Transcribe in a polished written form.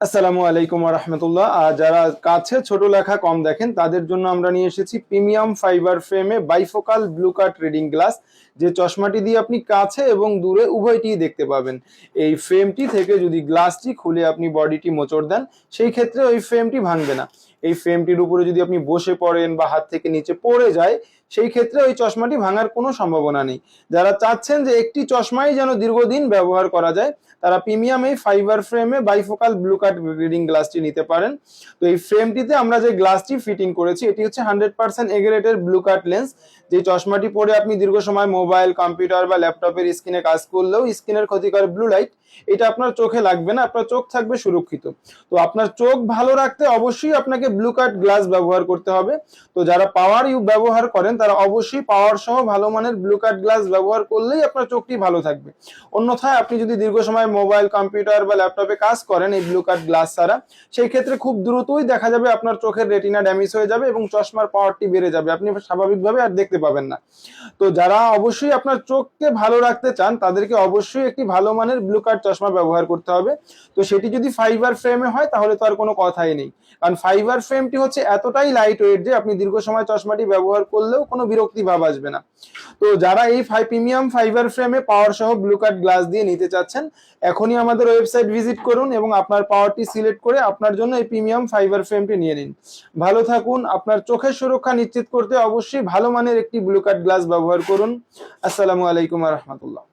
আসসালামু আলাইকুম ওয়া রাহমাতুল্লাহ। যারা কাছে ছোট লেখা কম দেখেন তাদের জন্য আমরা নিয়ে এসেছি প্রিমিয়াম ফাইবার ফ্রেমে বাইফোকাল ব্লু কাট রিডিং গ্লাস, যে চশমাটি দিয়ে আপনি কাছে এবং দূরে উভয়টিই দেখতে পাবেন। এই ফ্রেমটি থেকে যদি গ্লাসটি খুলে আপনি বডিটি মোচড় দেন, সেই ক্ষেত্রে ওই ফ্রেমটি ভাঙবে না। এই ফ্রেমটির উপরে যদি আপনি বসে পড়েন বা হাত থেকে নিচে পড়ে যায়, সেই ক্ষেত্রে ওই চশমাটি ভাঙার কোনো সম্ভাবনা নেই। যারা চাচ্ছেন যে একটি চশমাই যেন দীর্ঘদিন ব্যবহার করা যায়, তারা প্রিমিয়াম এই ফাইবার ফ্রেমে বাইফোকাল ব্লু কাট রিডিং গ্লাসটি নিতে পারেন। তো এই ফ্রেমটিতে আমরা যে গ্লাসটি ফিটিং করেছি, এটি হচ্ছে 100% এগ্রেডেড ব্লু কাট লেন্স। যে চশমাটি পরে আপনি দীর্ঘ সময় মোবাইল, কম্পিউটার বা ল্যাপটপের স্ক্রিনে কাজ করলেও স্ক্রিনের ক্ষতিকর ব্লু লাইট এটা আপনার চোখে লাগবে না, আপনার চোখ থাকবে সুরক্ষিত। তো আপনার চোখ ভালো রাখতে অবশ্যই আপনাকে ব্লু কাট গ্লাস ব্যবহার করতে হবে। তো যারা পাওয়ার ব্যবহার করেন তারা অবশ্যই পাওয়ার সহ ভালো মানের ব্লু কাট গ্লাস ব্যবহার করলেই আপনার চোখটি ভালো থাকবে। অন্যথায় আপনি যদি দীর্ঘ সময় মোবাইল, কম্পিউটার বা ল্যাপটপে কাজ করেন এই ব্লু কাট গ্লাস ছাড়া, সেই ক্ষেত্রে খুব দ্রুতই দেখা যাবে আপনার চোখের রেটিনা ড্যামেজ হয়ে যাবে এবং চশমার পাওয়ারটি বেড়ে যাবে, আপনি স্বাভাবিকভাবে আর দেখতে পাবেন না। তো যারা অবশ্যই আপনার চোখকে ভালো রাখতে চান তাদেরকে অবশ্যই একটি ভালো মানের ব্লু কাট চশমা ব্যবহার করতে হবে। তো সেটি যদি ফাইবার ফ্রেমে হয় তাহলে তো আর কোনো কথাই নেই, কারণ ফাইবার ফ্রেমটি হচ্ছে এতটাই লাইট ওয়েট যে আপনি দীর্ঘ সময় চশমাটি ব্যবহার করলেও কোনো বিরক্তি ভাব আসবে না। তো যারা এই প্রিমিয়াম ফাইবার ফ্রেমে পাওয়ার সহ ব্লু কাট গ্লাস দিয়ে নিতে চাচ্ছেন, এখনই আমাদের ওয়েবসাইট ভিজিট করুন এবং আপনার পাওয়ারটি সিলেক্ট করে আপনার জন্য এই প্রিমিয়াম ফাইবার ফ্রেমটি নিয়ে নিন। ভালো থাকুন। আপনার চোখের সুরক্ষা নিশ্চিত করতে অবশ্যই ভালো মানের একটি ব্লু কাট গ্লাস ব্যবহার করুন। আসসালামু আলাইকুম ওয়া রাহমাতুল্লাহ।